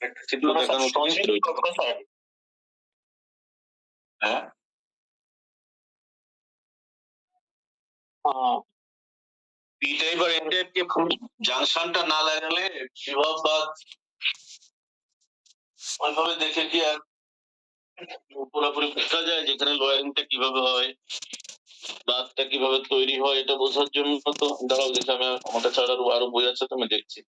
একটা চিত্র দেখানো হ্যাঁ পি টাইপ আর এন টাইপ কে জাংশনটা না লাগালে বিভব বাদ ওইভাবে দেখে কি আর পুরোপুরি বোঝা যায় যেখানে লোয়ারিংটা কিভাবে হয়, বাদটা কিভাবে তৈরি হয়, এটা বোঝার জন্য তো দাঁড়াও দেখে আমি আমার কাছে আরো বই আছে তো আমি দেখছি।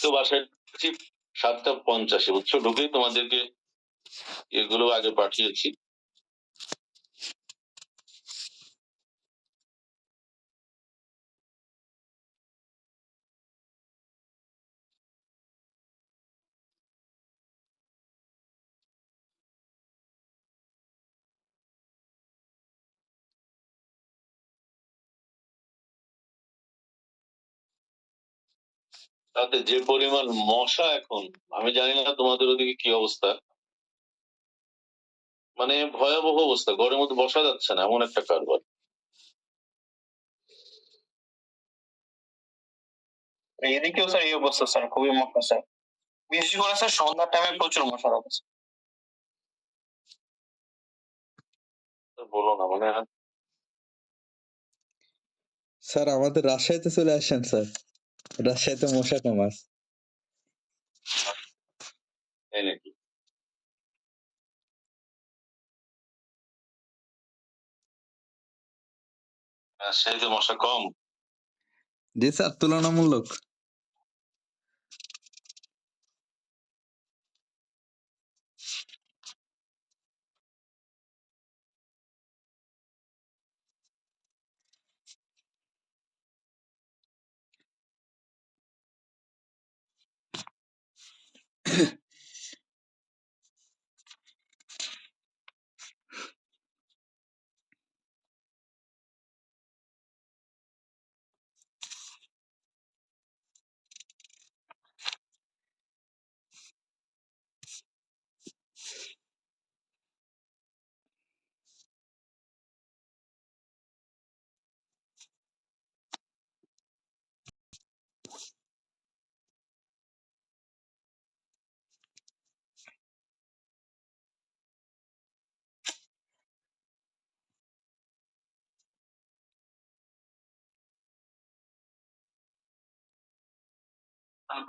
তো বাসায় 7:50 বুঝছো, ঢুকেই তোমাদেরকে এগুলো আগে পাঠিয়েছি। তাতে যে পরিমাণ মশা এখন, আমি জানি না তোমাদের ওদিকে কি অবস্থা, মানে ভয়াবহ অবস্থা, ঘরের মধ্যে বসা যাচ্ছে না এমন একটা কারবার। এদিকেও স্যার এই অবস্থা স্যার, খুবই মশা স্যার, বিশেষ করে স্যার সন্ধ্যার টাইমে প্রচুর মশার অবস্থা। বলো না, মানে স্যার আমাদের রাজশাহীতে চলে আসেন স্যার, রাজশাহীতে মশা কম আছে। তাই নাকি? রাজশাহীতে মশা কম? জি স্যার, তুলনামূলক।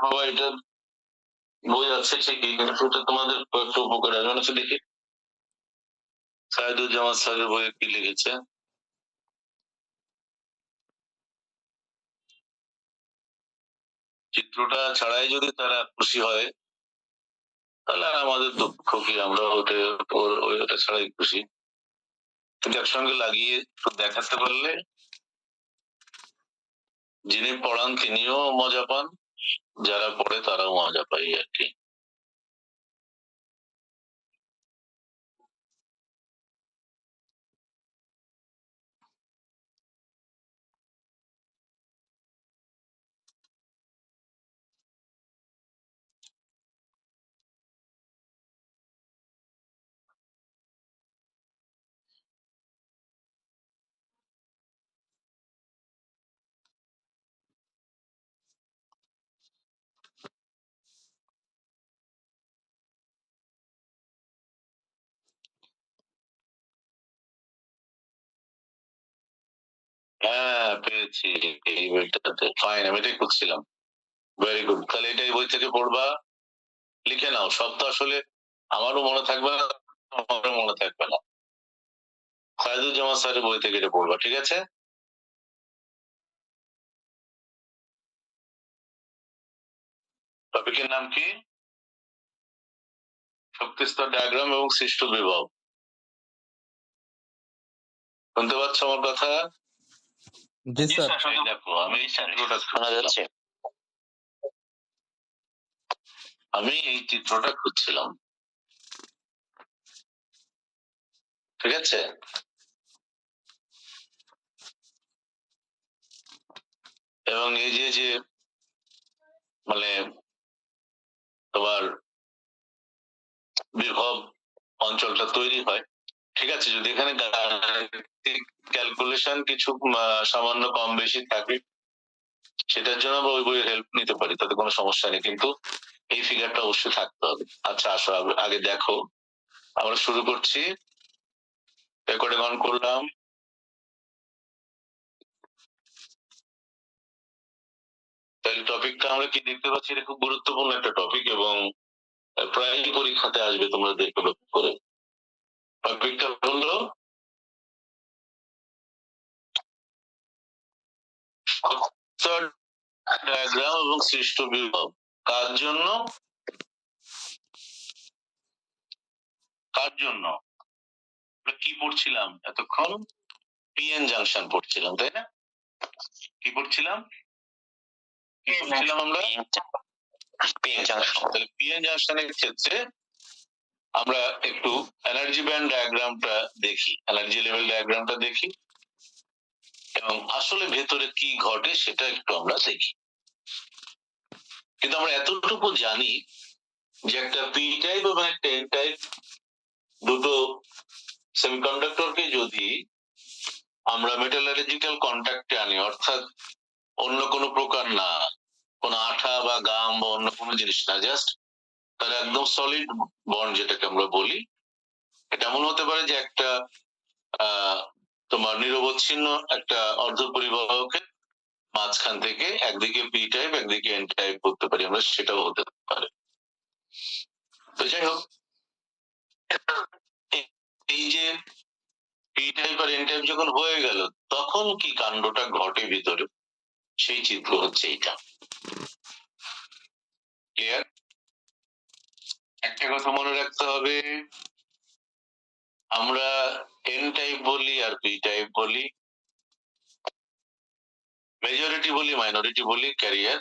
বাবা এটা বই আছে ঠিকই, কিন্তু এটা তোমাদের একটু উপকার আছে। দেখি সাইদুজ্জামান স্যারের বইয়ে কি লিখেছে। চিত্রটা ছাড়াই যদি তারা খুশি হয় তাহলে আমাদের দুঃখ কি, আমরা ওটা ছাড়াই খুশি, কিন্তু একসঙ্গে লাগিয়ে দেখাতে পারলে যিনি পড়ান তিনিও মজা পান, যারা পড়ে তারাও মজা পাই আর কি। হ্যাঁ পেয়েছি, এই বইটাতে ফাইন, আমি এটাই খুঁজছিলাম। ভেরি গুড, তাহলে এটা এই বই থেকে পড়বা, লিখে নাও। সব তো আসলে আমারও মনে থাকবে না, আমারও মনে থাকবে না। সাইদুজ্জামান স্যারের বই থেকে এটা পড়বা, ঠিক আছে? টপিকের নাম কি? শক্তিস্তর ডায়াগ্রাম এবং সৃষ্ট বিভব। শুনতে পাচ্ছ আমার কথা? জি স্যার। দেখো আমি এই চিত্রটা শোনা যাচ্ছে, আমি এই চিত্রটা খুঁজছিলাম, ঠিক আছে? এবং এই যে যে মানে তোমার বিভব অঞ্চলটা তৈরি হয়, ঠিক আছে, যদি এখানে ক্যালকুলেশন কিছু সামান্য কম বেশি থাকে, সেটার জন্য আমরা ওই বইয়ের হেল্প নিতে পারি, তাতে কোনো সমস্যা নেই, কিন্তু এই ফিগারটা অবশ্যই থাকতে হবে। আচ্ছা আসো আগে দেখো, আমরা শুরু করছি, রেকর্ডিং অন করলাম। তাহলে টপিকটা আমরা কি দেখতে পাচ্ছি, এটা খুব গুরুত্বপূর্ণ একটা টপিক এবং প্রায় পরীক্ষাতে আসবে, তোমরা দেখো লক্ষ্য করে। টপিকটা হলো ডায়াগ্রাম এবং সৃষ্ট বিভব। কার জন্য? আমরা কি পড়ছিলাম এতক্ষণ? পিএন জাংশন পড়ছিলাম, তাই না? কি পড়ছিলাম আমরা? PN junction. তাহলে পিএন জাংশনের ক্ষেত্রে আমরা একটু এনার্জি ব্যান্ড ডায়াগ্রামটা দেখি, এনার্জি লেভেল ডায়াগ্রামটা দেখি এবং আসলে ভেতরে কি ঘটে সেটা একটু আমরা দেখি। কিন্তু আমরা এতটুকু জানি যে একটা পি টাইপ এবং একটা এন টাইপ দুটো সেমিকন্ডাক্টরকে যদি আমরা মেটালার্জিক্যাল কন্ট্যাক্টে আনি, অর্থাৎ অন্য কোনো প্রকার না, কোনো আঠা বা গাম বা অন্য কোনো জিনিস না, জাস্ট তার একদম সলিড বন্ড যেটাকে আমরা বলি, এটা এমন হতে পারে যে একটা তোমার নিরবচ্ছিন্ন একটা অর্ধপরিবাহকের মাঝখান থেকে একদিকে পি টাইপ একদিকে এন টাইপ করতে পারি আমরা, সেটাও হতে পারে। তো যাই হোক, এই যে পি টাইপ আর এন টাইপ যখন হয়ে গেল, তখন কি কাণ্ডটা ঘটে ভিতরে, সেই চিত্র হচ্ছে এইটা। ক্লিয়ার? একটা কথা মনে রাখতে হবে, আমরা এন টাইপ বলি আর পি টাইপ বলি, মেজরিটি বলি মাইনরিটি বলি, ক্যারিয়ার।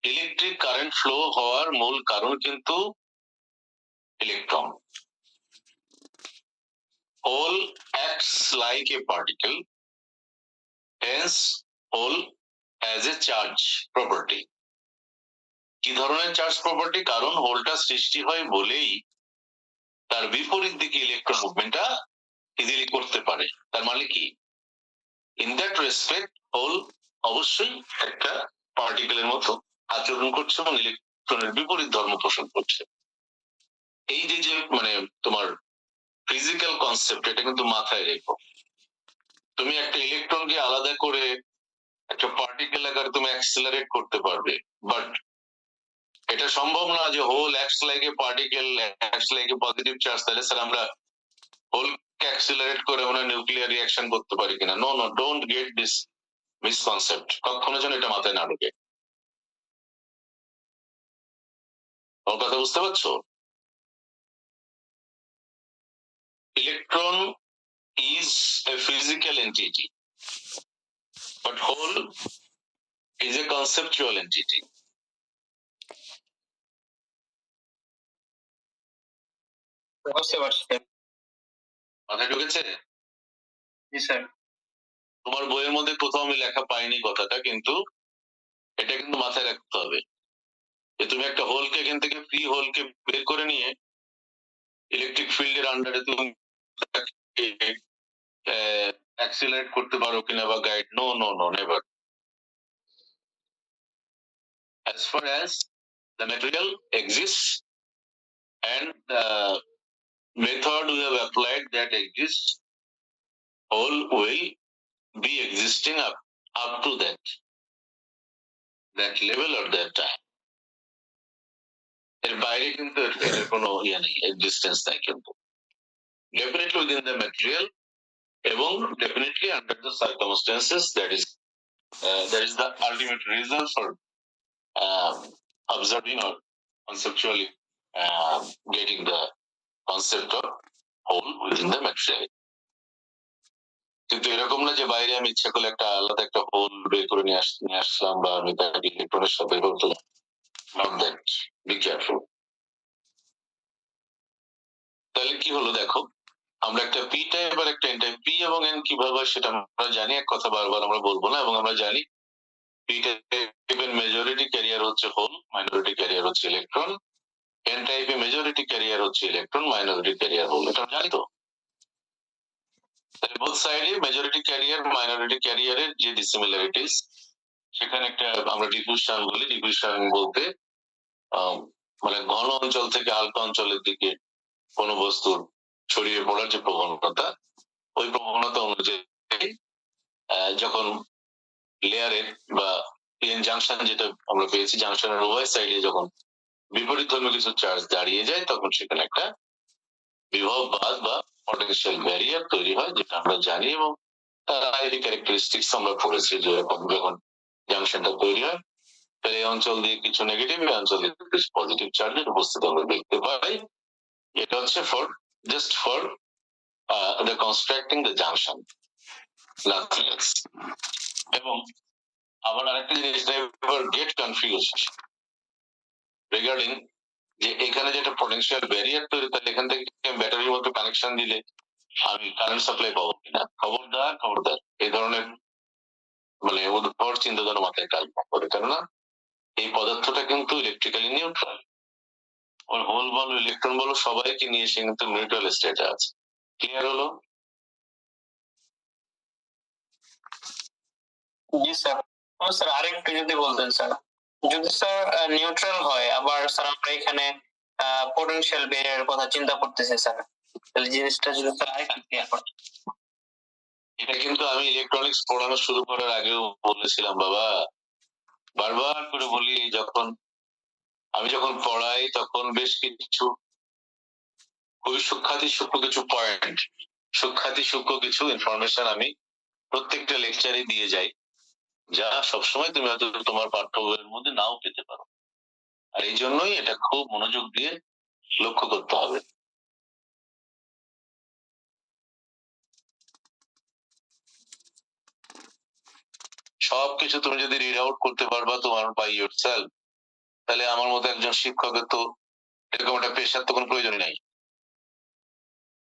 ইলেকট্রিক কারেন্ট ফ্লো হওয়ার মূল কারণ কিন্তু electron. Hole acts like a particle, hence hole has a charge property. কি ধরনের চার্জ প্রপার্টি? কারণ হোলটা সৃষ্টি হয় বলেই তার বিপরীত দিকে ইলেকট্রন মুভমেন্টটা ইজিলি করতে পারে। তার মানে কি, ইন দ্যাট রেসপেক্ট হোল অবশ্যই একটা পার্টিকেলের মতো আচরণ করছে এবং ইলেকট্রনের বিপরীত ধর্ম পোষণ করছে। এই যে যে মানে তোমার ফিজিক্যাল কনসেপ্ট, এটা কিন্তু মাথায় রেখো। তুমি একটা ইলেকট্রনকে আলাদা করে একটা পার্টিকেল আকারে তুমি অ্যাক্সিলারেট করতে পারবে, বাট এটা সম্ভব না যে hole acts like a particle, acts like a positive charge. তাহলে স্যার আমরা হোলকে অ্যাক্সিলারেট করে আমরা নিউক্লিয়ার রিঅ্যাকশন করতে পারি কিনা? No no, don't get this misconcept, কখনো যেন এটা মাথায় না ঢোকে। আমার কথা বুঝতে পারছো? Electron is a physical entity, but whole is a conceptual entity. বুঝতে পারছি স্যার। মাথায় ঢুকেছে? জি স্যার। তোমার বইয়ের মধ্যে কোথাও আমি লেখা পাইনি কথাটা, কিন্তু এটা কিন্তু মাথায় রাখতে হবে যে তুমি একটা হোলকে এখান থেকে ফ্রি হোলকে বের করে নিয়ে ইলেকট্রিক ফিল্ডের আন্ডারে তুমি অ্যাক্সিলারেট করতে পারো কিনা বা guide, no no no, never. As far as the material exists and the method we have applied that exists, whole will be existing up to that level or that time. এর বাইরে কিন্তু এর কোনো ইয়ে নেই, এক্সিস্টেন্স নাই কিন্তু। Definitely within the material এবং definitely under the circumstances, that is the ultimate reason for observing or conceptually getting the concept of whole within the material. কিন্তু এরকম না যে বাইরে আমি ইচ্ছা করলে একটা আলাদা একটা হোল বের করে নিয়ে আসলাম বা আমি তাকে ইলেকট্রনের সাথে বের করলাম। Not that. Be careful. তাহলে কি হলো দেখো, আমরা একটা পি টাইপ আর একটা এন টাইপ, পি এবং এন কিভাবে হয় সেটা আমরা জানি, এক কথা বারবার আমরা বলবো না, এবং আমরা জানি পি টাইপের মেজরিটি ক্যারিয়ার হচ্ছে হোল, মাইনরিটি ক্যারিয়ার হচ্ছে ইলেকট্রন, এন টাইপে মেজরিটি ক্যারিয়ার হচ্ছে ইলেকট্রন, মাইনরিটি ক্যারিয়ার হোল। এটা জানি তো। বোথ সাইডে মেজরিটি ক্যারিয়ার মাইনরিটি ক্যারিয়ারের যে ডিসিমিলারিটিস, সেখানে একটা আমরা ডিফিউশন বলি। ডিফিউশন বলতে মানে ঘন অঞ্চল থেকে হালকা অঞ্চলের দিকে কোন বস্তুর ছড়িয়ে পড়ার যে প্রবণতা, ওই প্রবণতা অনুযায়ী যখন লেয়ারের বা পিএন জাংশন যেটা আমরা পেয়েছি, জাংশনের উভয় সাইডে যখন বিপরীত ধর্মী কিছু চার্জ দাঁড়িয়ে যায়, তখন সেখানে একটা বিভব বাদ বা পটেনশিয়াল ব্যারিয়ার তৈরি হয়, যেটা আমরা জানি, এবং তার আইডি ক্যারেক্টারিস্টিক্স আমরা পড়েছি যে এরকম যখন জাংশনটা তৈরি হয়, তাহলে এই অঞ্চল দিয়ে কিছু নেগেটিভ, এই অঞ্চল দিয়ে কিছু পজিটিভ চার্জের উপস্থিতি আমরা দেখতে পাই। এটা হচ্ছে for just for the constructing the junction, nothing else. এবং আবার আরেকটা জিনিস, গেট কনফিউজ রিগার্ডিং যে এখানে যেটা পটেনশিয়াল ব্যারিয়ার তৈরি, তাহলে এখান থেকে ব্যাটারির মতো কানেকশন দিলে আমি কারেন্ট সাপ্লাই পাবো কিনা। খবরদার এই ধরনের মানে উদ্ভট চিন্তাধারা মাথায় কাজ করে, কেননা এই পদার্থটা কিন্তু ইলেকট্রিক্যালি নিউট্রাল। ওর হোল বলো ইলেকট্রন বলো সবাইকে নিয়ে সে কিন্তু নিউট্রাল স্টেটে আছে। ক্লিয়ার হলো? জি স্যার। স্যার আরেকটু যদি বলতেন স্যার, যদি স্যার নিউট্রাল হয়, আবার স্যার আমরা এখানে পটেনশিয়াল ব্যারিয়ারের কথা চিন্তা করতেছি স্যার, তাহলে জিনিসটা যদি স্যার আরেকটু ক্লিয়ার করতেন। এটা কিন্তু আমি ইলেকট্রনিক্স পড়ানো শুরু করার আগেও বলেছিলাম বাবা, বারবার করে বলি, আমি যখন পড়াই তখন বেশ কিছু খুবই সূক্ষ্ম কিছু পয়েন্ট, সূক্ষ্ম কিছু ইনফরমেশন আমি প্রত্যেকটা লেকচারে দিয়ে যাই, যা সবসময় তুমি হয়তো তোমার পাঠ্য বইয়ের মধ্যে নাও পেতে পারো। আর এই জন্যই এটা খুব মনোযোগ দিয়ে লক্ষ্য করতে হবে। সবকিছু তুমি যদি রিড আউট করতে পারবা তোমার বাই ইয়োরসেলফ, তাহলে আমার মতো একজন শিক্ষকের তো এরকম একটা পেশার তো কোনো প্রয়োজনই নাই।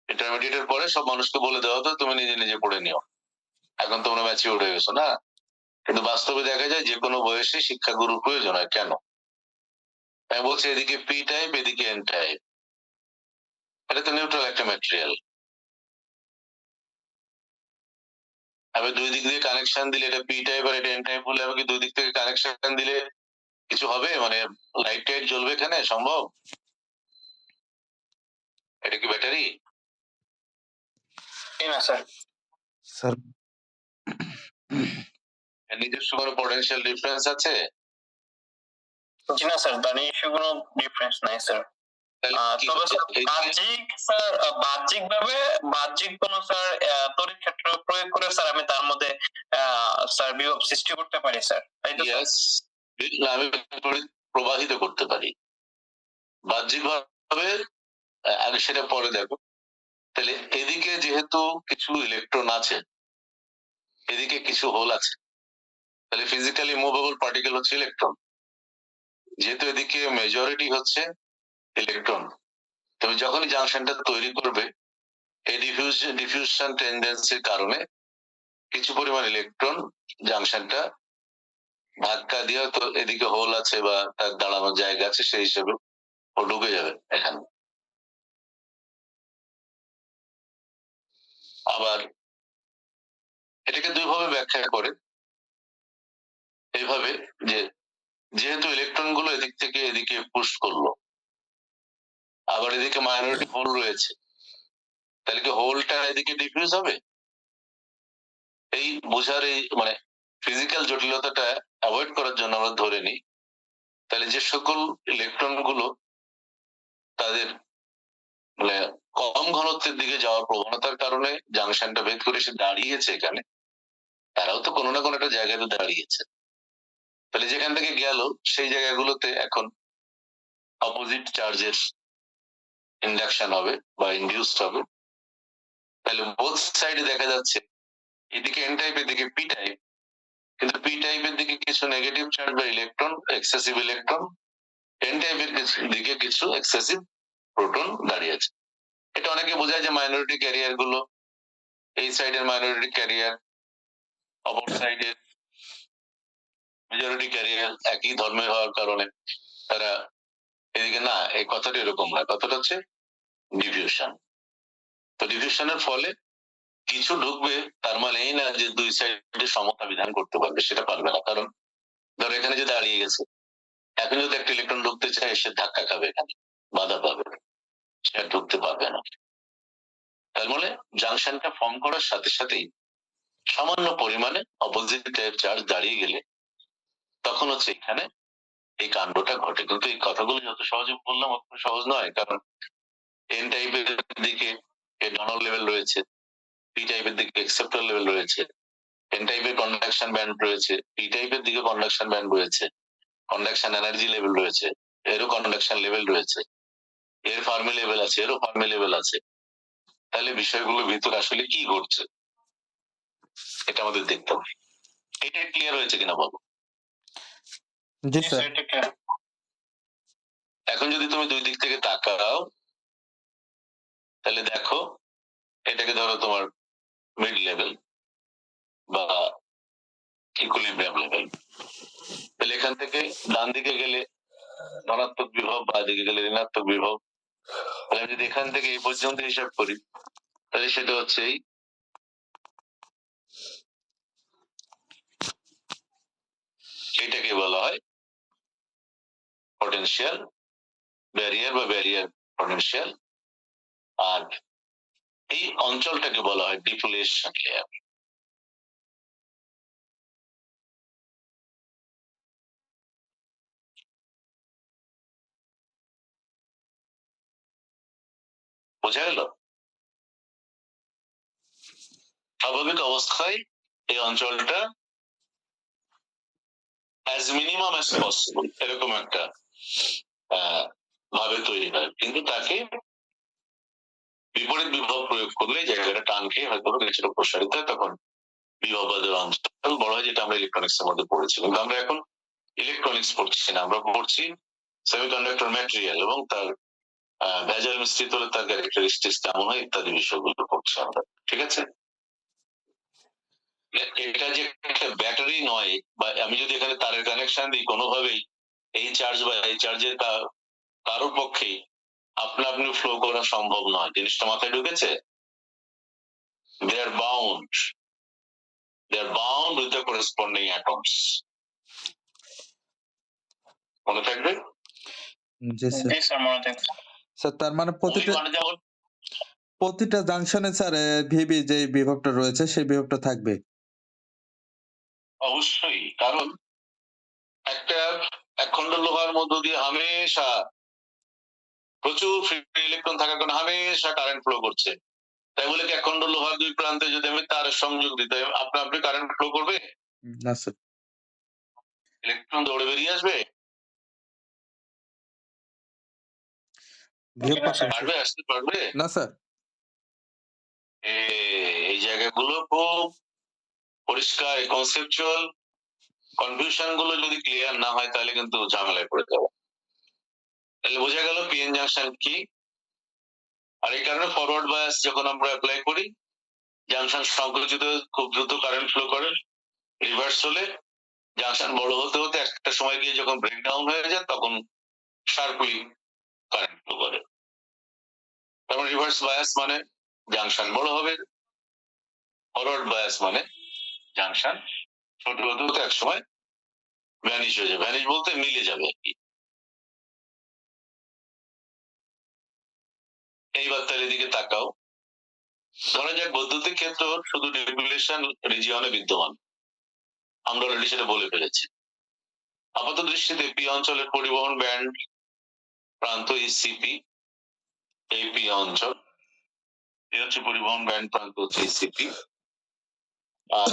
ইন্টারমিডিয়েটের পরে সব মানুষকে বলে দেওয়া হতো তুমি নিজে নিজে পড়ে নিও, এখন তোমরা ম্যাচিউরড হয়ে গেছো না। কিন্তু বাস্তবে দেখা যায় যে কোনো বয়সে শিক্ষাগুরুর প্রয়োজন হয়। কেন? আমি বলছি এদিকে পি টাইপ, এদিকে এন টাইপ, এটা তো নিউট্রাল একটা ম্যাটেরিয়াল। আমি দুই দিক দিয়ে কানেকশন দিলে, এটা পি টাইপ আর এটা এন টাইপ হলে, আমাকে দুই দিক থেকে কানেকশন দিলে কিছু হবে? মানে লাইট টাইট জ্বলবে এখানে? সম্ভব? এটা কি ব্যাটারি? না স্যার। স্যার এর নিজস্ব কোনো পটেনশিয়াল ডিফারেন্স আছে? জি না স্যার, তার নিজস্ব কোনো ডিফারেন্স নাই স্যার। তাহলে কি তবে স্যার এই বাহ্যিক কোনো স্যার তড়িৎ ক্ষেত্র প্রয়োগ করে স্যার আমি তার মধ্যে স্যার বিভব সৃষ্টি করতে পারি স্যার, তাই তো স্যার? yes, আমি তড়িৎ প্রবাহিত করতে পারি বাহ্যিক ভাবে। আগে সেটা পরে দেখো। তাহলে এদিকে যেহেতু কিছু ইলেকট্রন আছে, এদিকে কিছু হোল আছে, তাহলে ফিজিক্যালি মুভেবল পার্টিকেল হচ্ছে ইলেকট্রন। যেহেতু এদিকে মেজরিটি হচ্ছে ইলেকট্রন, তুমি যখনই জাংশনটা তৈরি করবে, এই ডিফিউশন টেন্ডেন্সির কারণে কিছু পরিমাণ ইলেকট্রন জাংশনটা ধাক্কা দিয়ে, তো এদিকে হোল আছে বা তার দাঁড়ানোর জায়গা আছে, সেই হিসেবে ও ঢুকে যাবে এখানে। আবার এটাকে দুই ভাবে ব্যাখ্যা করে, এইভাবে যে যেহেতু ইলেকট্রন গুলো এদিক থেকে এদিকে পুশ করলো, আবার এদিকে মাইনরিটি হোল রয়েছে, তাহলে কি হোলটা এদিকে ডিফিউজ হবে? এই বোঝার এই মানে ফিজিক্যাল জটিলতাটা অ্যাভয়েড করার জন্য আমরা ধরে নিই, তাহলে যে সকল ইলেকট্রন গুলো তাদের মানে কম ঘনত্বের দিকে যাওয়ার প্রবণতার কারণে জাংশনটা ভেদ করে এসে দাঁড়িয়েছে এখানে, তারাও তো কোনো না কোনো একটা জায়গাতে দাঁড়িয়েছে। তাহলে যেখান থেকে গেল সেই জায়গাগুলোতে এখন অপোজিট চার্জের ইন্ডাকশন হবে বা ইনডিউসড হবে। তাহলে বোথ সাইডে দেখা যাচ্ছে এদিকে এন টাইপ, এদিকে পি টাইপ, কিন্তু পি টাইপের দিকে কিছু নেগেটিভ চার্জ বা ইলেকট্রন, এক্সেসিভ ইলেকট্রন, এন টাইপের দিকে কিছু এক্সেসিভ প্রোটন দাঁড়িয়ে আছে। এটা অনেকে বোঝায় যে মাইনরিটি ক্যারিয়ার গুলো এই সাইডের মাইনরিটি ক্যারিয়ার, অপর সাইডের মেজরিটি ক্যারিয়ার, একই ধর্মের হওয়ার কারণে তারা এদিকে না, এই কথাটা এরকম না, কথাটা হচ্ছে ডিফিউশন। তো ডিফিউশনের ফলে কিছু ঢুকবে, তার মানে এই না যে দুই সাইডে সমতা বিধান করতে পারবে, সেটা পারবে না। কারণ ধরো এখানে যে দাঁড়িয়ে গেছে, এখন যদি একটা ইলেকট্রন ঢুকতে চায়, সে ধাক্কা খাবে, এখানে বাধা পাবে, সে আর ঢুকতে পারবে না। তার মানে জাংশনটা ফর্ম করার সাথে সাথেই সামান্য পরিমাণে অপোজিট চার্জ দাঁড়িয়ে গেলে তখন হচ্ছে এখানে এই কাণ্ডটা ঘটে। কিন্তু এই কথাগুলো যত সহজে বললাম অত সহজ নয়, কারণ এন টাইপের দিকে ডোনাল লেভেল রয়েছে, পি টাইপের দিকে এক্সেপ্টর লেভেল রয়েছে, এন টাইপের কন্ডাকশন ব্যান্ড রয়েছে, পি টাইপের দিকে কন্ডাকশন ব্যান্ড রয়েছে, কন্ডাকশন এনার্জি লেভেল রয়েছে, এরও কন্ডাকশন লেভেল রয়েছে, এর ফার্মি লেভেল আছে, এরও ফার্মি লেভেল আছে। তাহলে বিষয়গুলোর ভিতরে আসলে কি ঘটছে এটা আমাদের দেখতে হবে। এটা ক্লিয়ার হয়েছে কিনা বলো? জি স্যার। এখন যদি তুমি দুই দিক থেকে তাকাও, তাহলে দেখো এটাকে ধরো তোমার মিড লেভেল বা ইকুইলিব্রিয়াম লেভেল। তাহলে এখান থেকে ডান দিকে গেলে ধনাত্মক বিভব, বা দিকে গেলে ঋণাত্মক বিভব। তাহলে আমি যদি এখান থেকে এই পর্যন্ত হিসাব করি, তাহলে সেটা হচ্ছে এটাকে বলা হয় পটেনশিয়াল ব্যারিয়ার বা ব্যারিয়ার পটেনশিয়াল, আর এই অঞ্চলটাকে বলা হয় ডিপ্লেশন লেয়ার। বোঝা গেল? স্বাভাবিক অবস্থায় এই অঞ্চলটা অ্যাজ মিনিমাম অ্যাজ পসিবল এরকম একটা ভাবে তৈরি হয়, কিন্তু তাকে বিপরীত বিভব প্রয়োগ করলে জায়গাটা টান খেয়ে হয়তো কিছুটা প্রসারিত হয়, তখন বিভবাদের অঞ্চল বড় হয়, যেটা আমরা ইলেকট্রনিক্স এর মধ্যে পড়েছি। কিন্তু আমরা এখন ইলেকট্রনিক্স পড়ছি না, আমরা পড়ছি সেমিকন্ডাক্টর ম্যাটেরিয়াল এবং তার ভেজাল মিশ্রিত হলে তার ক্যারেক্টারিস্টিক্স কেমন হয় ইত্যাদি বিষয়গুলো পড়ছি আমরা। ঠিক আছে? এটা যে একটা ব্যাটারি নয়, বা আমি যদি এখানে তারের কানেকশন দিই, কোনোভাবেই এই চার্জ বা এই চার্জের কারোর পক্ষেই আপনা আপনি ফ্লো করা সম্ভব নয়। জিনিসটা মাথায় ঢুকেছে? they are bound with the corresponding atoms. মনে থাকবে? জি স্যার। মনে থাকবে। স্যার তার মানে মানে যেমন প্রতিটা জাংশনে স্যার ভিবি যে বিভবটা রয়েছে সেই বিভবটা থাকবে। অবশ্যই, কারণ একটা একখণ্ড লোহার মধ্য দিয়ে হামেশা প্রচুর ফ্রি ইলেকট্রন থাকার কারণে হামেশা কারেন্ট ফ্লো করছে। তাই বলে কি একখণ্ড লোহার দুই প্রান্তে যদি আমি তারের সংযোগ দিই, তাই আপনা আপনি কারেন্ট ফ্লো করবে? না স্যার। ইলেকট্রন দৌড়ে বেরিয়ে আসবে? পারবে? আসতে পারবে না স্যার। এই জায়গাগুলো খুব পরিষ্কার, কনসেপচুয়াল কনফিউশন গুলো যদি ক্লিয়ার না হয়, তাহলে কিন্তু ঝামেলায় পড়ে যাবে। তাহলে বোঝা গেল পিএন জাংশন কি। আর এই কারণে ফরওয়ার্ড বায়াস যখন আমরা অ্যাপ্লাই করি, জাংশন সংকুচিত খুব দ্রুত কারেন্ট ফ্লো করে, রিভার্স হলে জাংশন বড় হতে হতে একটা সময় গিয়ে যখন ব্রেকডাউন হয়ে যায়, তখন শার্পলি কারেন্ট ফ্লো করে। তারপর রিভার্স বায়াস মানে জাংশন বড় হবে, ফরওয়ার্ড বায়াস মানে জাংশন ছোট হতে হতে এক সময় ভ্যানিশ হয়ে যাবে। ভ্যানিশ বলতে মিলে যাবে আর কি। এইবার তাহলে দিকে তাকাও। ধরা যাক বৈদ্যুতিক ক্ষেত্র শুধু ডিফিউশন রিজিয়নে বিদ্যমান, আমরা অলরেডি সেটা বলে ফেলেছি। আপাত দৃষ্টিতে পি অঞ্চলের পরিবহন ব্যান্ড প্রান্ত ইসিপি, এই পি অঞ্চল, এই হচ্ছে পরিবহন ব্যান্ড প্রান্ত হচ্ছে ইসিপি, আর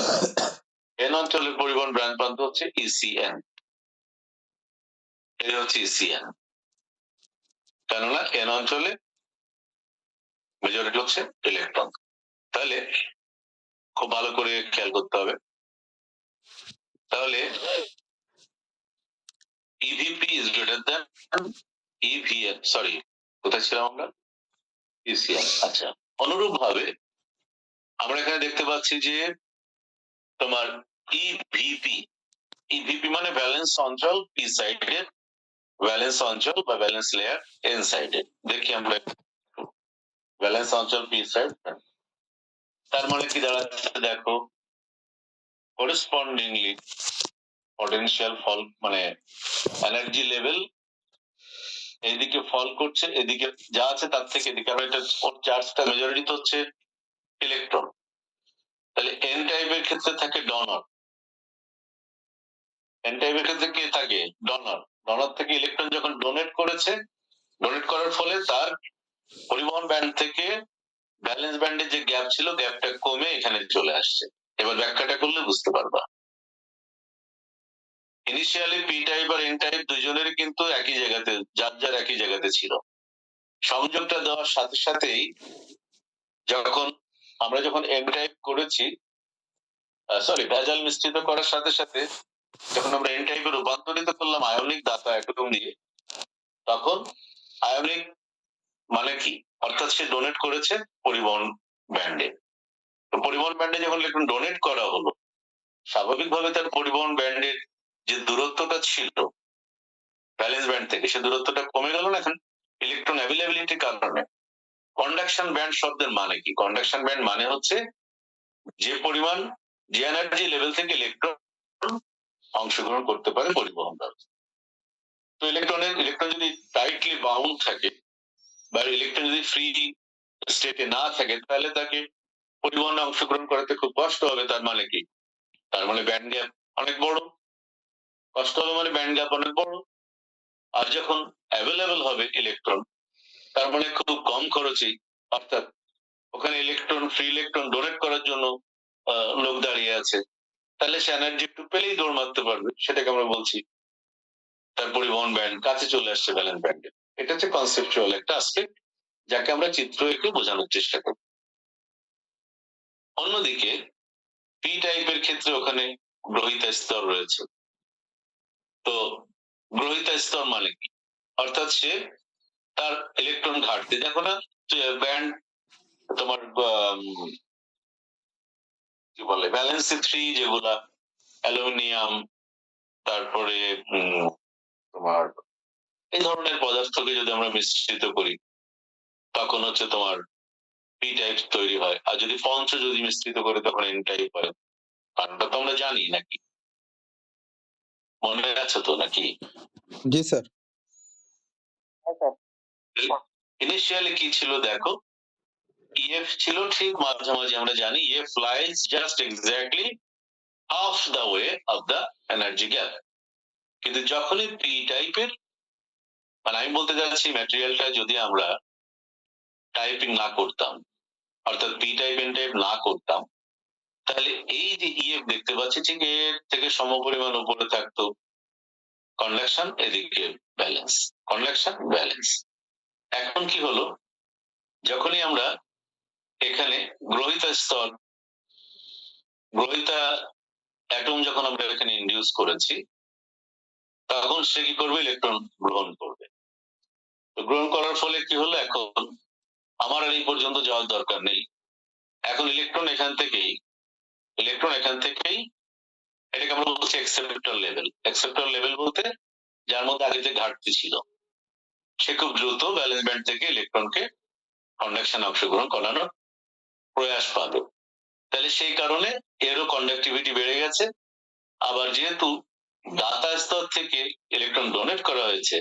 এন অঞ্চলের পরিবহন ব্যান্ড প্রান্ত হচ্ছে ইসিএন, এই হচ্ছে ইসিএন। কেননা এন অঞ্চলে মেজরিটি হচ্ছে ইলেকট্রন। তাহলে খুব ভালো করে খেয়াল করতে হবে। তাহলে EVP is greater than even, sorry কোথায় ছিলাম আমরা? পিসিএম। আচ্ছা, অনুরূপ ভাবে আমরা এখানে দেখতে পাচ্ছি যে তোমার ইভিপি, ইভিপি মানে ভ্যালেন্স অঞ্চল পি সাইডের, ভ্যালেন্স অঞ্চল বা ভ্যালেন্স লেয়ার এন সাইডের। দেখি আমরা ভ্যালেন্স অঞ্চল পি সাইড, তার মানে কি দাঁড়াচ্ছে দেখো, করেসপন্ডিংলি পটেনশিয়াল ফল মানে এনার্জি লেভেল এইদিকে ফল করছে, এদিকে যা আছে তার থেকে এদিকে আমরা এটা চার্জটা মেজরিটি তো হচ্ছে ইলেকট্রন, তাহলে এন টাইপের ক্ষেত্রে থাকে ডোনর, এন টাইপের ক্ষেত্রে কে থাকে ডোনর, ডোনর থেকে ইলেকট্রন যখন ডোনেট করেছে, ডোনেট করার ফলে তার পরিবহন ব্যান্ড থেকে ব্যালেন্স ব্যান্ডের যে গ্যাপ ছিল গ্যাপটা কমে এখানে চলে আসছে। এবার ব্যাখ্যাটা করলে বুঝতে পারবা। ইনিশিয়ালি পি টাইপ আর এন টাইপ দুজনেরই কিন্তু একই জায়গাতে, যার যার একই জায়গাতে ছিল। সংযোগটা দেওয়ার সাথে সাথেই যখন আমরা যখন এন টাইপ করেছি, সরি ভেজাল মিশ্রিত করার সাথে সাথে যখন আমরা এন টাইপে রূপান্তরিত করলাম আয়নিক দাতা অ্যাটম দিয়ে, তখন আয়নিক মানে কি, অর্থাৎ সে ডোনেট করেছে পরিবহন ব্যান্ডে। তো পরিবহন ব্যান্ডে যখন ইলেকট্রন ডোনেট করা হলো, স্বাভাবিকভাবে তার পরিবহন ব্যান্ডের যে দূরত্বটা ছিল ব্যালেন্স ব্যান্ড থেকে, সে দূরত্বটা কমে গেল না এখন ইলেকট্রন অ্যাভেলেবিলিটির কারণে। কন্ডাকশন ব্যান্ড শব্দের মানে কি, কন্ডাকশন ব্যান্ড মানে হচ্ছে যে পরিমাণ, যে এনার্জি লেভেল থেকে ইলেকট্রন অংশগ্রহণ করতে পারে পরিবহন ব্যবস্থা। তো ইলেকট্রন যদি টাইটলি বাউন্ড থাকে বা ইলেকট্রন যদি ফ্রি স্টেটে না থাকে, তাহলে তাকে পরিবহনে অংশগ্রহণ করাতে খুব কষ্ট হবে। তার মানে কি, তার মানে ব্যান্ড গ্যাপ অনেক বড়, কষ্ট হবে মানে ব্যান্ড গ্যাপ অনেক বড়। আর যখন অ্যাভেলেবল হবে ইলেকট্রন, তার মানে খুব কম খরচেই, অর্থাৎ ওখানে ইলেকট্রন, ফ্রি ইলেকট্রন ডোনেট করার জন্য লোক দাঁড়িয়ে আছে, তাহলে সে এনার্জি একটু পেলেই দৌড় মারতে পারবে, সেটাকে আমরা বলছি তার পরিবহন ব্যান্ড কাছে চলে আসছে ব্যালেন্স ব্যান্ডে। এটা হচ্ছে কনসেপচুয়াল একটা আসপেক্ট, যাকে আমরা চিত্র এঁকে বোঝানোর চেষ্টা করি। অন্যদিকে পি টাইপের ক্ষেত্রে ওখানে গ্রহিতা স্তর রয়েছে। তো গ্রহিতা স্তর মানে কি, অর্থাৎ সে তার ইলেকট্রন ঘাটতি, দেখো না ব্যান্ড তোমার কি বলে ভ্যালেন্সি 3 যেগুলা অ্যালুমিনিয়াম, তারপরে তোমার এই ধরনের পদার্থকে যদি আমরা মিশ্রিত করি, তখন হচ্ছে তোমার পি টাইপ তৈরি হয়। আর যদি পঞ্চ যদি মিশ্রিত করে তখন এন টাইপ হয়। কারণটা তো আমরা জানি নাকি, মনে আছে তো নাকি? জি স্যার। ইনিশিয়ালি কি ছিল দেখো, ইএফ ছিল ঠিক মাঝামাঝি, আমরা জানি EF lies just exactly half the way of the energy gap. কিন্তু যখনই পি টাইপের, মানে আমি বলতে চাচ্ছি ম্যাটেরিয়ালটা যদি আমরা টাইপিং না করতাম, অর্থাৎ পি টাইপ এন টাইপ না করতাম, তাহলে এই যে ইএফ দেখতে পাচ্ছি ঠিক এর থেকে সমপরিমাণ উপরে থাকতো কন্ডাকশন, এদিকে ব্যালেন্স, কন্ডাকশন ব্যালেন্স। এখন কি হলো, যখনই আমরা এখানে গ্রহিতা স্তর, গ্রহিতা অ্যাটম যখন আমরা এখানে ইন্ডিউস করেছি, তখন সে কি করবে, ইলেকট্রন গ্রহণ করবে। তো গ্রহণ করার ফলে কি হলো, এখন আমার আর এই পর্যন্ত যাওয়ার দরকার নেই, এখন ইলেকট্রন এখান থেকেই, ইলেকট্রন এখান থেকেই, এটাকে আমরা বলছি অ্যাকসেপ্টর লেভেল। অ্যাকসেপ্টর লেভেল বলতে যার মধ্যে আগে যে ঘাটতি ছিল, সে খুব দ্রুত ব্যালেন্স ব্যান্ড থেকে ইলেকট্রনকে কন্ডাকশন অংশগ্রহণ করানোর প্রয়াস পাবে। তাহলে সেই কারণে এরও কন্ডাক্টিভিটি বেড়ে গেছে। আবার যেহেতু দাতা স্তর থেকে ইলেকট্রন ডোনেট করা হয়েছে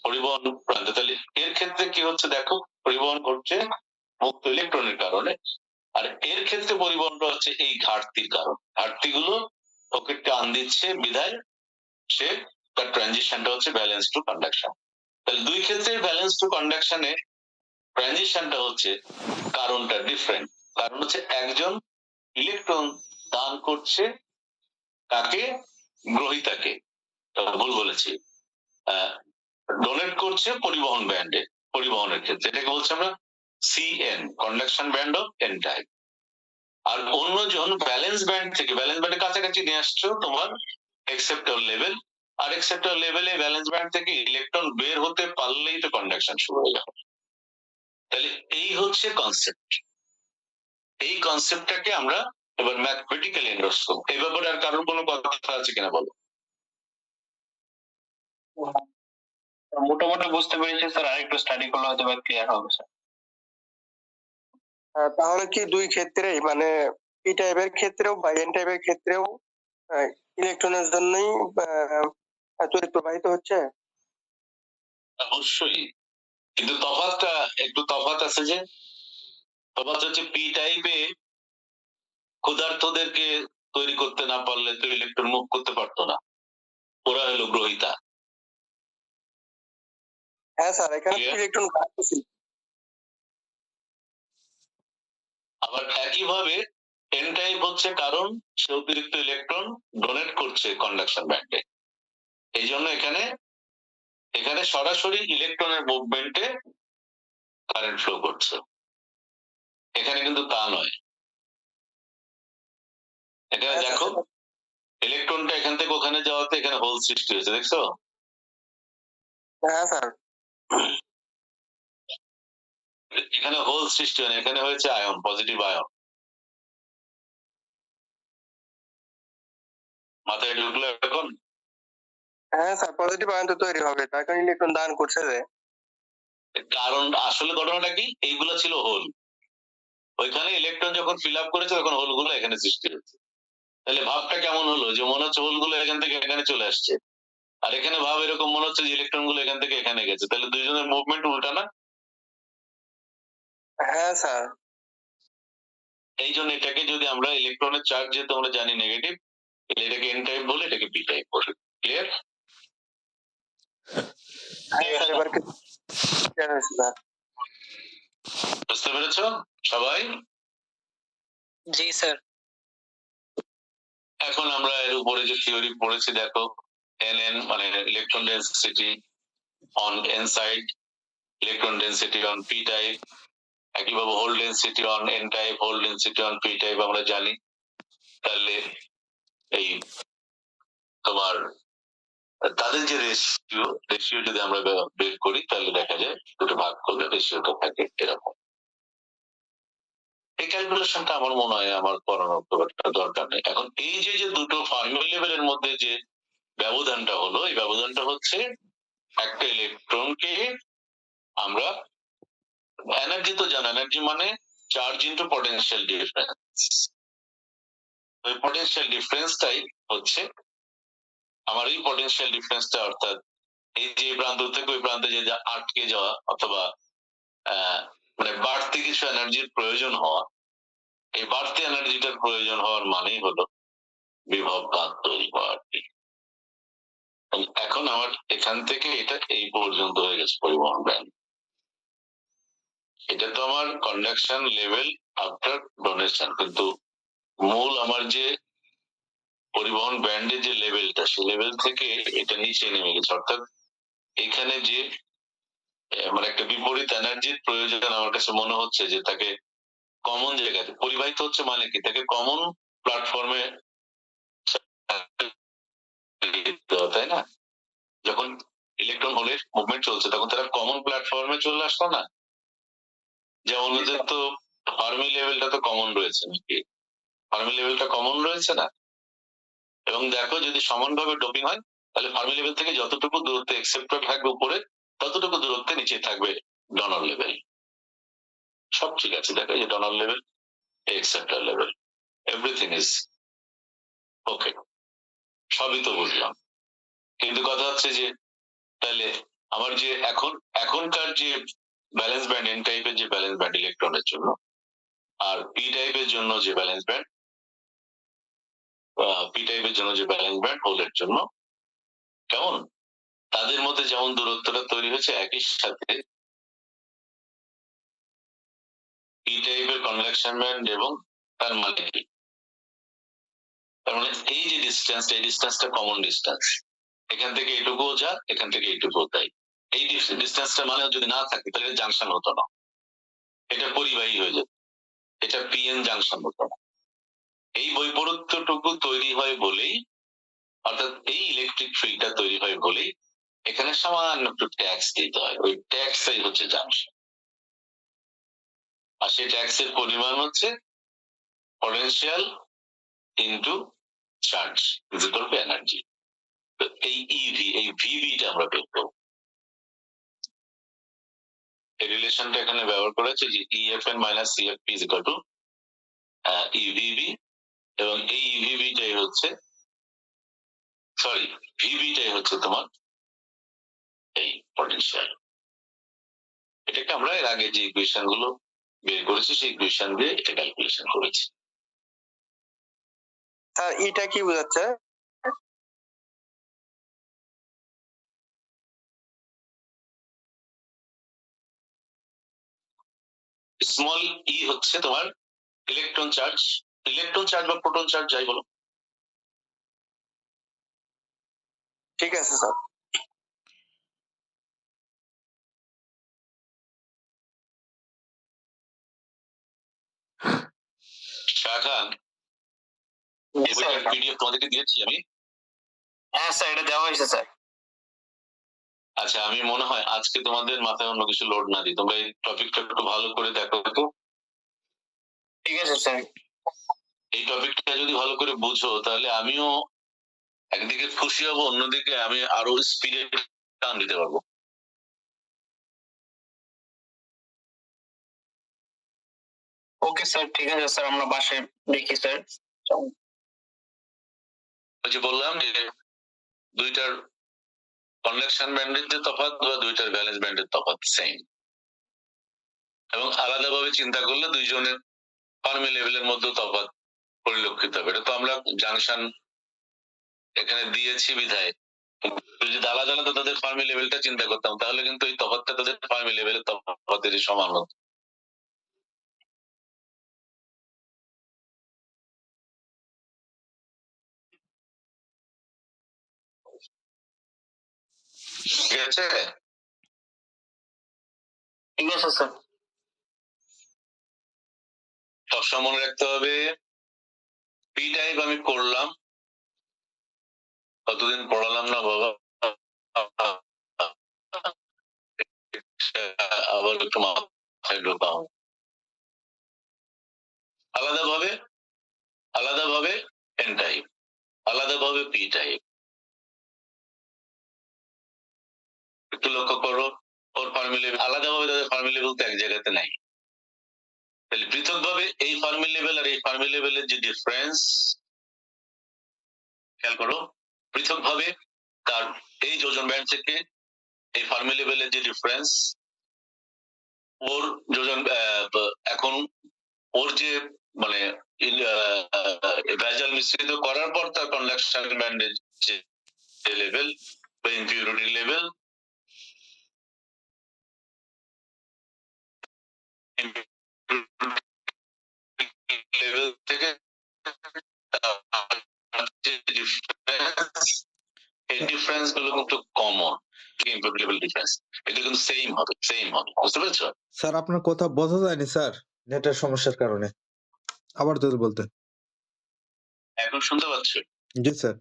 পরিবহন প্রান্তে, তাহলে এর ক্ষেত্রে কি হচ্ছে দেখো, পরিবহন ঘটছে মুক্ত ইলেকট্রনের কারণে। আর এর ক্ষেত্রে পরিবহনটা হচ্ছে এই ঘাটতির কারণ, ঘাটতিগুলো ওকে টান দিচ্ছে, বিধায় সে তার ট্রানজিশনটা হচ্ছে ব্যালেন্স টু কন্ডাকশন। তাহলে দুই ক্ষেত্রে ব্যালেন্স টু কন্ডাকশনে ট্রানজিশনটা হচ্ছে, কারণটা ডিফারেন্ট। কারণ হচ্ছে একজন ইলেকট্রন দান করছে কাকে, গ্রহিতাকে, ভুল বলেছি, ডোনেট করছে পরিবহন ব্যান্ডে, পরিবহনের ক্ষেত্রে এটাকে বলছি আমরা CN, conduction band of N type. আর অন্যজন ব্যালেন্স ব্যান্ড থেকে, ব্যালেন্স ব্যান্ডের কাছাকাছি নিয়ে আসছো তোমার অ্যাকসেপ্টর লেভেল, আর অ্যাকসেপ্টর লেভেলে ব্যালেন্স ব্যান্ড থেকে ইলেকট্রন বের হতে পারলেই তো কন্ডাকশন শুরু হয়ে যাবে। তাহলে এই হচ্ছে কনসেপ্ট। এই কনসেপ্টটাকে আমরা এবার ম্যাথমেটিক্যালি এন্ডোর্স করবো। এই ব্যাপারে আর কারোর কোনো কথা আছে কিনা বলো? মোটামুটি বুঝতে পেরেছি স্যার, আরেকটু স্টাডি করলে হয়তো ক্লিয়ার হবে স্যার। তাহলে কি দুই ক্ষেত্রেই মানে পি টাইপের ক্ষেত্রেও বা এন টাইপের ক্ষেত্রেও ইলেকট্রনের জন্যই তড়িৎ প্রবাহিত হচ্ছে? অবশ্যই, কিন্তু একটু তফাৎ আছে যে তফাৎ হচ্ছে পি টাইপে ক্ষুধার্তদেরকে তৈরি করতে না পারলে তো ইলেকট্রন মুভ করতে পারতো না, ওরা হলো গ্রহিতা। হ্যাঁ স্যার, এখানে Clear? ইলেকট্রন ঘাটতেছিল। আবার একইভাবে এন টাইপ হচ্ছে কারণ সে অতিরিক্ত ইলেকট্রন ডোনেট করছে কন্ডাকশন ব্যান্ডে, এই জন্য এখানে এখানে সরাসরি ইলেকট্রনের মুভমেন্টে কারেন্ট ফ্লো করছে, এখানে কিন্তু তা নয়। এখানে দেখো ইলেকট্রনটা এখান থেকে ওখানে যাওয়াতে এখানে হোল সৃষ্টি হয়েছে, দেখছো? হ্যাঁ স্যার, এখানে হোল সৃষ্টি হয় না, এখানে হয়েছে আয়ন, পজিটিভ আয়ন। মাথায় ঢুকলো এখন? হ্যাঁ স্যার, পজিটিভ আয়ন তো তৈরি হবে, তার কারণে ইলেকট্রন দান করছে যে। কারণ আসলে ঘটনাটা কি, এইগুলো ছিল হোল, ওইখানে ইলেকট্রন যখন ফিল আপ করেছে তখন হোল গুলো এখানে সৃষ্টি হয়েছে। তাহলে ভাবটা কেমন হলো, যে মনে হচ্ছে হোল গুলো এখান থেকে এখানে চলে আসছে, আর এখানে ভাব এরকম মনে হচ্ছে যে ইলেকট্রন গুলো এখান থেকে এখানে গেছে, তাহলে দুইজনের মুভমেন্ট উল্টা না? হ্যাঁ স্যার, এই জন্য এটাকে যদি আমরা ইলেকট্রনের চার্জ যেহেতু আমরা জানি নেগেটিভ, এটাকে এন টাইপ বলে, এটাকে পি টাইপ বলে। ক্লিয়ার? হ্যাঁ স্যার, এবার clear হয়েছে স্যার। বুঝতে পেরেছো সবাই? জি স্যার। এখন আমরা এর উপরে যে থিওরি পড়েছি দেখো, NN মানে electron density on N side, electron density on P type, একইভাবে hole density on N type, hole density on P type আমরা জানি। তাহলে এই তোমার তাদের যে রেশিও যদি আমরা বের করি তাহলে দেখা যায় দুটো ভাগ করলে রেশিওটা থাকে এরকম। এই ক্যালকুলেশনটা আমার মনে হয় আমার করানোর খুব একটা দরকার নেই। এখন এই যে যে দুটো ফার্মি লেভেলের মধ্যে যে ব্যবধানটা হলো, এই ব্যবধানটা হচ্ছে একটা ইলেকট্রনকে আমরা এনার্জি তো জানা, এনার্জি মানে চার্জ ইন্টু পটেনশিয়াল ডিফারেন্স। ওই পটেনশিয়াল ডিফারেন্সটাই হচ্ছে আমার এই পটেনশিয়াল ডিফারেন্সটা, অর্থাৎ এই যে প্রান্ত থেকে ওই প্রান্তে যে আটকে যাওয়া অথবা মানে বাড়তি কিছু এনার্জির প্রয়োজন হওয়া, এই বাড়তি এনার্জিটার প্রয়োজন হওয়ার মানেই হলো বিভব কাজ তৈরি করা। এখন আমার এখান থেকে এটা এই পর্যন্ত হয়ে গেছে পরিবহন ব্যান্ড, এটা তো আমার কন্ডাকশন লেভেল আফটার ডোনেশন, কিন্তু মূল আমার যে পরিবহন ব্যান্ডের যে লেভেলটা, সেই লেভেল থেকে এটা নিচে নেমে গেছে, অর্থাৎ এখানে যে মানে একটা বিপরীত এনার্জির প্রয়োজন আমার কাছে মনে হচ্ছে যে তাকে কমন জায়গাতে পরিবাহিত হচ্ছে, মানে কি তাকে কমন প্ল্যাটফর্মে, তাই না? যখন ইলেকট্রন হোলের মুভমেন্ট চলছে তখন তারা কমন প্ল্যাটফর্মে চলে আসলো না? যেমন ওদের তো ফার্মি লেভেলটা তো কমন রয়েছে নাকি, ফার্মি লেভেলটা কমন রয়েছে না? এবং দেখো যদি সমানভাবে ডোপিং হয় তাহলে ফার্মি লেভেল থেকে যতটুকু দূরত্বে এক্সেপ্টর থাকবে উপরে, ততটুকু দূরত্বে নিচে থাকবে ডোনার লেভেল। সব ঠিক আছে, দেখো এই যে donor level, acceptor level, everything is okay, সবই তো বুঝলাম। কিন্তু কথা হচ্ছে যে তাহলে আমার যে এখনকার যে ব্যালেন্স ব্যান্ড, এন টাইপের যে ব্যালেন্স ব্যান্ড ইলেকট্রনের জন্য, আর পি টাইপের জন্য যে ব্যালেন্স ব্যান্ড, পি টাইপের জন্য যে ব্যালেন্স ব্যান্ড হোলের জন্য, কেমন তাদের মধ্যে যেমন দূরত্বটা তৈরি হয়েছে, একই সাথে পি টাইপের কনভেকশন ব্যান্ড এবং তার মানে কি, তার মানে এই যে ডিস্টেন্স, এই ডিস্টেন্সটা কমন ডিস্টেন্স, এখান থেকে এইটুকুও যা, এখান থেকে এইটুকুও তাই। এই ডিস্টেন্সটা মানে যদি না থাকে তাহলে জাংশন হতো না, এটা পরিবাহী হয়ে যেত, এটা পিএন জাংশন হতো না। এই বৈপরীত্যটুকু তৈরি হয় বলেই, অর্থাৎ এই ইলেকট্রিক ফিল্ডটা তৈরি হয় বলেই এখানে সামান্য একটু ট্যাক্স দিতে হয়, ওই ট্যাক্সটাই হচ্ছে জাংশন। আর সেই ট্যাক্সের পরিমাণ হচ্ছে potential into charge is equal to energy. এই ইভি, এই ভিভিটা আমরা বের করব। এই রিলেশনটা এখানে ব্যবহার করেছে যে ইএফএন মাইনাস সিএফপি ইজ ইকুয়াল টু ইভিভি, এবং এই ইভিভিটাই হচ্ছে, সরি, ভিভিটাই হচ্ছে তোমার এই পটেনশিয়াল। এটাকে আমরা এর আগে যে ইকুয়েশন গুলো বের করেছি সেই ইকুয়েশন দিয়ে এটা ক্যালকুলেশন করেছি। স্যার এটা কি বোঝাচ্ছে? স্মল ই হচ্ছে তোমার ইলেকট্রন চার্জ, বা প্রোটন চার্জ যাই বলো। ঠিক আছে স্যার। শাহ খান, এই বইটার পিডিএফ তোমাদেরকে দিয়েছি আমি। হ্যাঁ স্যার, এটা দেওয়া হয়েছে স্যার। আচ্ছা, আমি মনে হয় আজকে তোমাদের মাথায় অন্য কিছু লোড না দিই, তোমরা এই টপিকটা একটু ভালো করে দেখো তো। ঠিক আছে স্যার। এই টপিকটা যদি ভালো করে বুঝো তাহলে আমিও একদিকে খুশি হব, অন্যদিকে আমি আরো স্পিডে টান দিতে পারবো। ওকে স্যার, ঠিক আছে স্যার, আমরা বাসায় দেখি স্যার। ওই যে বললাম যে দুইটার কন্ডাকশন ব্যান্ডের যে তফাৎ বা দুইটার ভ্যালেন্স ব্যান্ডের তফাৎ সেম, এবং আলাদাভাবে চিন্তা করলে দুইজনের ফার্মি লেভেলের মধ্যে তফাৎ পরিলক্ষিত হবে। এটা তো আমরা জাংশন এখানে দিয়েছি বিধায়, যদি আলাদা আলাদা তাদের ফার্মি লেভেলটা চিন্তা করতাম তাহলে কিন্তু এই তফাৎটা তাদের ফার্মি লেভেলের তফাতের সমান হতো। ঠিক আছে, ঠিক আছে স্যার। সবসময় মনে রাখতে হবে পি টাইপ আমি করলাম, কতদিন পড়ালাম না বাবা, আবার একটু মাথায় ঢোকাও। আলাদাভাবে এন টাইপ, আলাদাভাবে পি টাইপ। একটু লক্ষ্য করো, ওর ফার্মি লেভেল আলাদাভাবে, তাদের ফার্মি লেভেল তো এক জায়গাতে নাই। তাহলে পৃথকভাবে এই ফার্মি লেভেল আর এই ফার্মি লেভেলের যে ডিফারেন্স, খেয়াল করো, পৃথকভাবে তার এই যোজন ব্যান্ড থেকে এই ফার্মি লেভেলের যে ডিফারেন্স, ওর যোজন এখন ওর যে মানে ভেজাল মিশ্রিত করার পর তার কন্ডাকশন ব্যান্ডের যে লেভেল বা ইম্পিউরিটি লেভেল, লেভেল থেকে এই ডিফারেন্স গুলো কিন্তু কমন, ইম্পিউরিটি লেভেল ডিফারেন্স, এটা কিন্তু সেম হবে, বুঝতে পেরেছো? স্যার আপনার কথা বোঝা যায়নি স্যার, নেটের সমস্যার কারণে। আবার যদি বলতেন। এখন শুনতে পাচ্ছ? জি স্যার।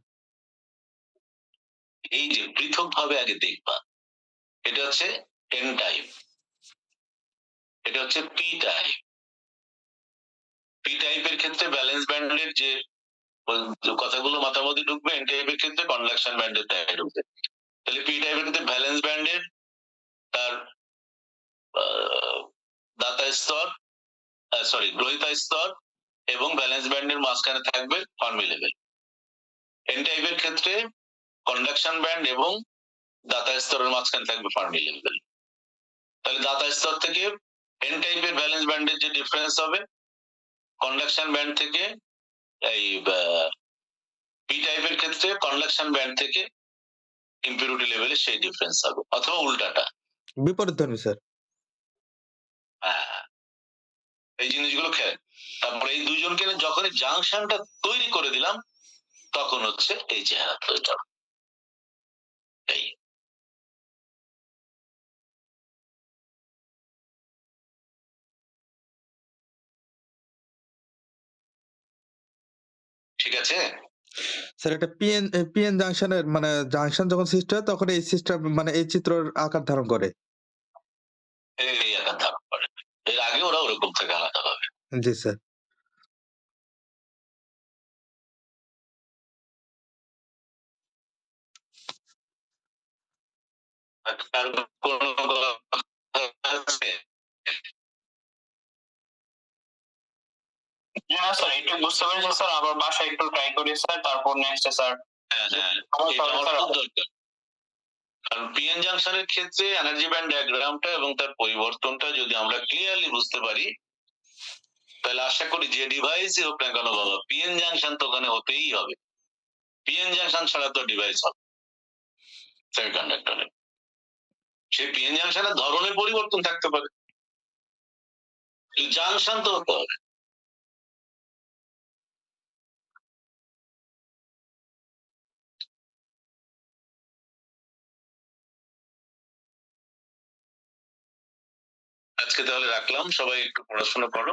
এই যে পৃথক ভাবে আগে দেখবা, এটা হচ্ছে এন টাইপ, এটা হচ্ছে পি টাইপ। পি টাইপের ক্ষেত্রে ব্যালেন্স ব্যান্ডের যে কথাগুলো মাথার মধ্যে ঢুকবে, এন টাইপের ক্ষেত্রে কন্ডাকশন ব্যান্ডের তাই ঢুকবে। তাহলে পি টাইপের ক্ষেত্রে ভ্যালেন্স ব্যান্ডের তার দাতা স্তর, গ্রহিতা স্তর এবং ব্যালেন্স ব্যান্ডের মাঝখানে থাকবে ফার্মি লেভেল। এন টাইপের ক্ষেত্রে কন্ডাকশন ব্যান্ড এবং দাতা স্তরের মাঝখানে থাকবে ফার্মি লেভেল। তাহলে দাতা স্তর থেকে এন টাইপের ব্যালেন্স ব্যান্ডের যে ডিফারেন্স হবে, কন্ডাকশন ব্যান্ড থেকে এই পি টাইপের ক্ষেত্রে কন্ডাকশন ব্যান্ড থেকে ইম্পিউরিটি লেভেলে সেই ডিফারেন্স হবে, অথবা উল্টাটা। বিপরীত ধর্মী স্যার। হ্যাঁ, এই জিনিসগুলো খেয়াল। তারপরে এই দুইজনকে যখনই জাংশনটা তৈরি করে দিলাম তখন হচ্ছে এই চেহারা তৈরি হবে। এই ঠিক আছে স্যার এটা পিএন জাংশনের মানে জাংশন যখন সৃষ্টি হয় তখন এই সিস্টেম মানে এই চিত্রের আকার ধারণ করে। এই আকার ধারণ করে। এর আগে ওরা ওরকম থেকে আলাদা হবে। জি স্যার। আর কার কোনো কথা আছে? না স্যার, একটু বুঝতে পেরেছি স্যার, আবার বাসায় একটু ট্রাই করি স্যার, তারপর নেক্সট স্যার হ্যাঁ, আমার এটা আমার স্যার খুব দরকার। কারণ পিএন জাংশনের ক্ষেত্রে এনার্জি ব্যান্ড ডায়াগ্রামটা এবং তার পরিবর্তনটা যদি আমরা ক্লিয়ারলি বুঝতে পারি, তাহলে আশা করি যে ডিভাইসই হোক না কেন বাবা, পিএন জাংশন তো ওখানে হতেই হবে। পিএন জাংশন ছাড়া তো ডিভাইস হবে সেমিকন্ডাক্টরে। সেই পিএন জাংশনের ধরনের পরিবর্তন থাকতে পারে, জাংশন তো হতে হবে। আজকে তাহলে রাখলাম, সবাই একটু পড়াশোনা করো।